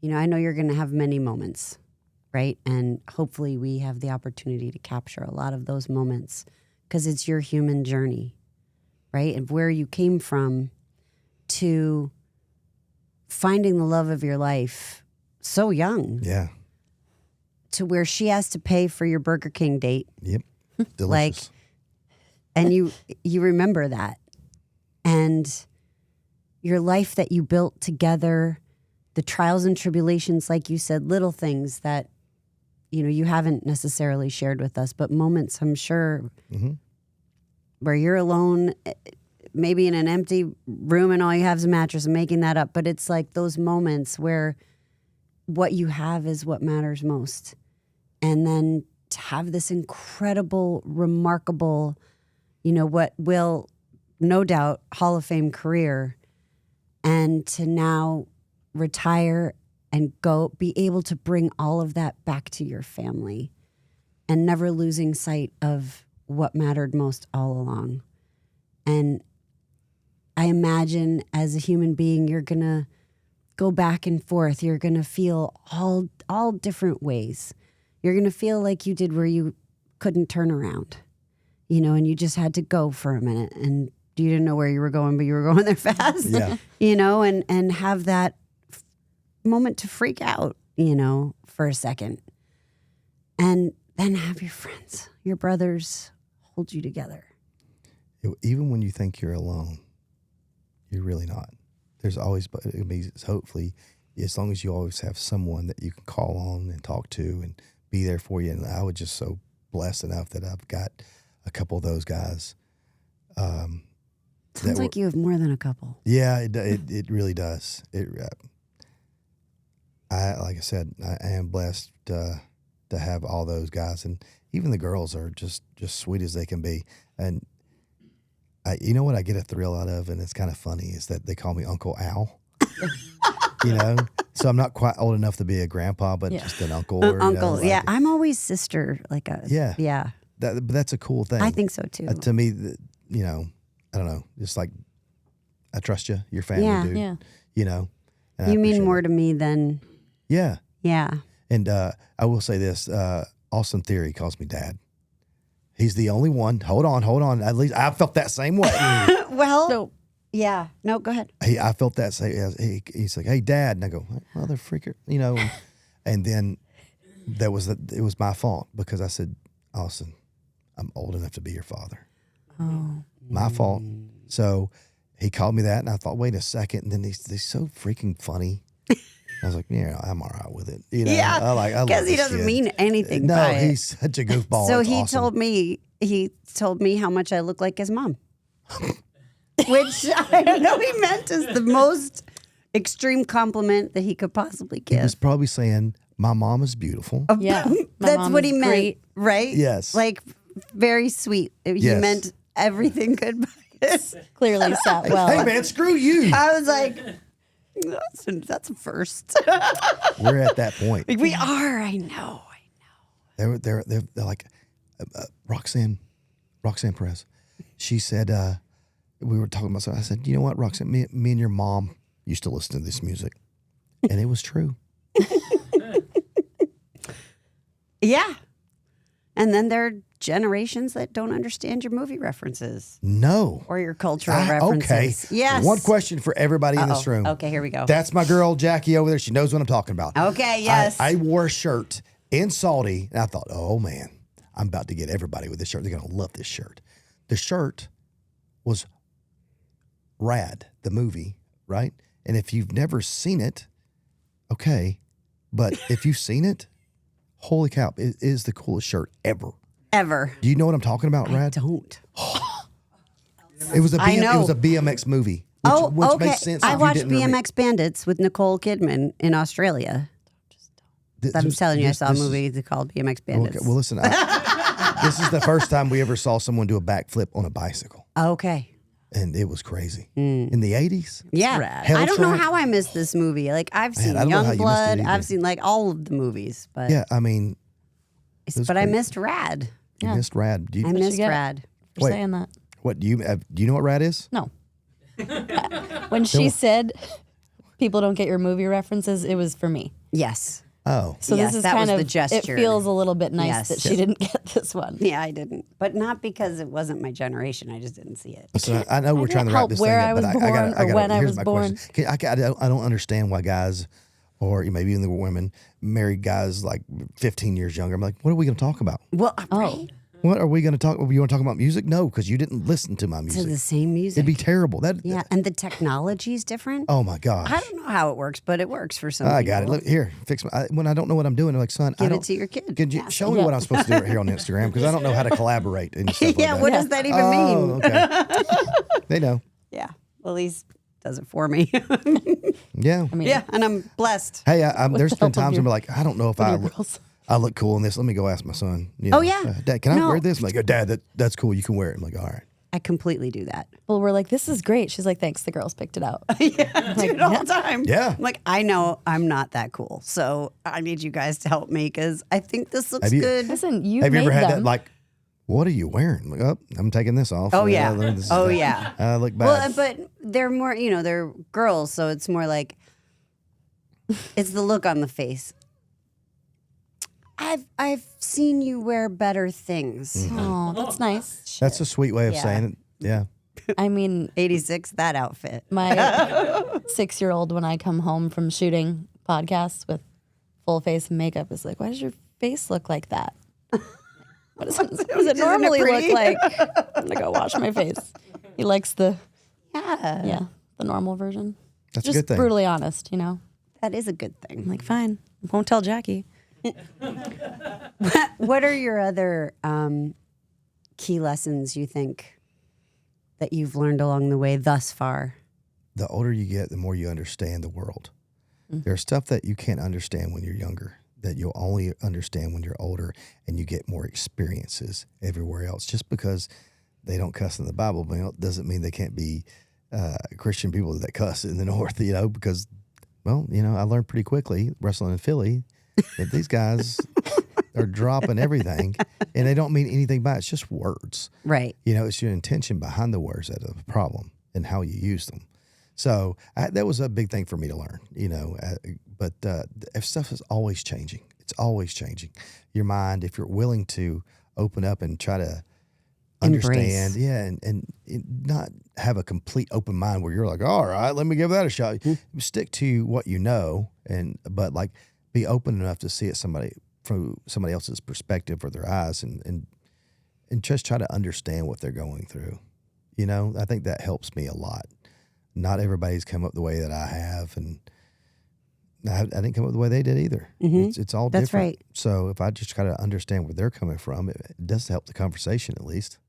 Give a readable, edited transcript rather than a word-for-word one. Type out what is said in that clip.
I know you're going to have many moments, right? And hopefully we have the opportunity to capture a lot of those moments because it's your human journey, right? And where you came from to finding the love of your life so young. Yeah. To where she has to pay for your Burger King date. Yep. Delicious. And you remember that. And your life that you built together, the trials and tribulations, like you said, little things that, you haven't necessarily shared with us, but moments, I'm sure, where you're alone, maybe in an empty room and all you have is a mattress. I'm making that up. But it's like those moments where what you have is what matters most. And then to have this incredible, remarkable, what will no doubt Hall of Fame career, and to now retire and be able to bring all of that back to your family and never losing sight of what mattered most all along. And I imagine as a human being, you're going to go back and forth. You're going to feel all different ways. You're going to feel like you did where you couldn't turn around, and you just had to go for a minute and you didn't know where you were going, but you were going there fast, Yeah. And have that moment to freak out, for a second. And then have your friends, your brothers hold you together. Even when you think you're alone, you're really not. There's always, hopefully, as long as you always have someone that you can call on and talk to and be there for you. And I was just so blessed enough that I've got a couple of those guys. Sounds like you have more than a couple. Yeah, it really does. Like I said, I am blessed to have all those guys, and even the girls are just sweet as they can be. And what I get a thrill out of, and it's kind of funny, is that they call me Uncle Al. So I'm not quite old enough to be a grandpa, but just an uncle. Uncle, yeah. I'm always sister, yeah. But that's a cool thing. I think so too. To me, I don't know, just like I trust you, your family, dude. Yeah. And you mean more to me than. Yeah. Yeah. And I will say this: Austin Theory calls me Dad. He's the only one. Hold on. At least I felt that same way. Well. So, yeah. No, go ahead. I felt that same. He's like, "Hey, Dad," and I go, "Mother freaker," And then it was my fault because I said, "Austin, I'm old enough to be your father." Oh. My fault. So he called me that, and I thought, wait a second. And then he's so freaking funny. I was like, yeah, I'm all right with it. Yeah, because he doesn't mean anything. No, he's such a goofball. So it's he awesome. told me how much I look like his mom, which I know he meant as the most extreme compliment that he could possibly give. He was probably saying, my mom is beautiful. yeah. That's what he meant, right? Yes. Like very sweet. He Yes. meant everything good. Clearly sat well. Hey, man, screw you. I was like, that's a first. We're at that point. We are. I know. They're like Roxanne Perez. She said we were talking about something. I said, you know what, Roxanne, me and your mom used to listen to this music, and it was true. Yeah. And then there are generations that don't understand your movie references No. or your cultural references. Okay. Yes. One question for everybody in this room. Okay, here we go. That's my girl Jackie over there. She knows what I'm talking about. Okay, yes. I wore a shirt in Salty, and I thought, oh man, I'm about to get everybody with this shirt. They're gonna love this shirt. The shirt was Rad, the movie, right? And if you've never seen it, okay, but if you've seen it, holy cow, it is the coolest shirt ever. Ever. Do you know what I'm talking about, I Rad? don't. It was a I know. It was a BMX movie. Which okay. makes sense. I if you watched didn't remember. BMX Bandits with Nicole Kidman in Australia. I'm telling you, I saw a movie called BMX Bandits. Okay, well, listen, this is the first time we ever saw someone do a backflip on a bicycle. Okay. And it was crazy. In the 80s? Yeah. rad. I don't know Helltrack. how I missed this movie. Like, I've seen I don't know how you missed it Youngblood. either. I've seen, like, all of the movies. But Yeah, I mean, was but I great. missed Rad. you missed Rad. Do you, I missed get? Rad. For Wait. saying that. what do you know what Rad is? No. When she said, people don't get your movie references, it was for me. Yes. Oh, So Yes, this is that kind was of the gesture. It feels a little bit nice Yes. that she didn't get this one. Yeah, I didn't. But not because it wasn't my generation. I just didn't see it. so I know we're trying to wrap help this where thing I up, was but born I or when I here's was my born. question. I don't understand why guys, or maybe even the women, married guys like 15 years younger. I'm like, what are we going to talk about? Well, Oh, What are we going to talk? You want to talk about music? No, because you didn't listen to my to music. the same music. It'd be terrible. yeah, and the technology is different. Oh my gosh. I don't know how it works, but it works for some I people. got it. Look here, fix my. When I don't know what I'm doing, I'm like, son, I Give don't. it to your kid. Could you Yeah, show me what I'm supposed to do right here on Instagram? Because I don't know how to collaborate and stuff like yeah, that. what does that even Oh, mean? okay. They know. Yeah, well, Elise does it for me. Yeah. I mean, yeah, and I'm blessed. Hey, there's the been help of times your- I'm like, I don't know if your girls. I look cool in this. Let me go ask my son. You Oh, know, yeah. Dad, can I No. wear this? I'm like, oh, Dad, that's cool. You can wear it. I'm like, all right. I completely do that. Well, we're like, this is great. She's like, thanks. The girls picked it out. Yeah, do it all the time. Yeah. I'm like, I know I'm not that cool, so I need you guys to help me because I think this looks Have you- good. Listen, you Have you ever made had them. that? Like, what are you wearing? I'm like, oh, I'm taking this off. Oh, yeah. this is Oh, bad. yeah. I look bad. Well, but they're more, they're girls, so it's more like it's the look on the face. I've seen you wear better things. Oh, that's nice. That's a sweet way of Yeah. saying it. Yeah. I mean, 86, that outfit. my 6-year-old, when I come home from shooting podcasts with full face makeup, is like, why does your face look like that? What does it normally look pretty? like? I'm gonna go wash my face. He likes the Yeah, the normal version. That's a Just good thing. brutally honest, you know. that is a good thing. I'm like, fine, won't tell Jackie. What are your other key lessons you think that you've learned along the way thus far? The older you get, the more you understand the world. Mm-hmm. There's stuff that you can't understand when you're younger that you'll only understand when you're older and you get more experiences everywhere else. Just because they don't cuss in the Bible doesn't mean they can't be Christian people that cuss in the North, because, I learned pretty quickly wrestling in Philly that these guys are dropping everything and they don't mean anything by it. It's just words. Right. It's your intention behind the words that are the problem and how you use them. So that was a big thing for me to learn, but if stuff is always changing. It's always changing. Your mind, if you're willing to open up and try to understand, and not have a complete open mind where you're like, all right, let me give that a shot. Stick to what you know, but like be open enough to see it from somebody else's perspective or their eyes, and just try to understand what they're going through. I think that helps me a lot. Not everybody's come up the way that I have, and I didn't come up the way they did either. It's all That's different. right. So if I just try to understand where they're coming from, it does help the conversation at least.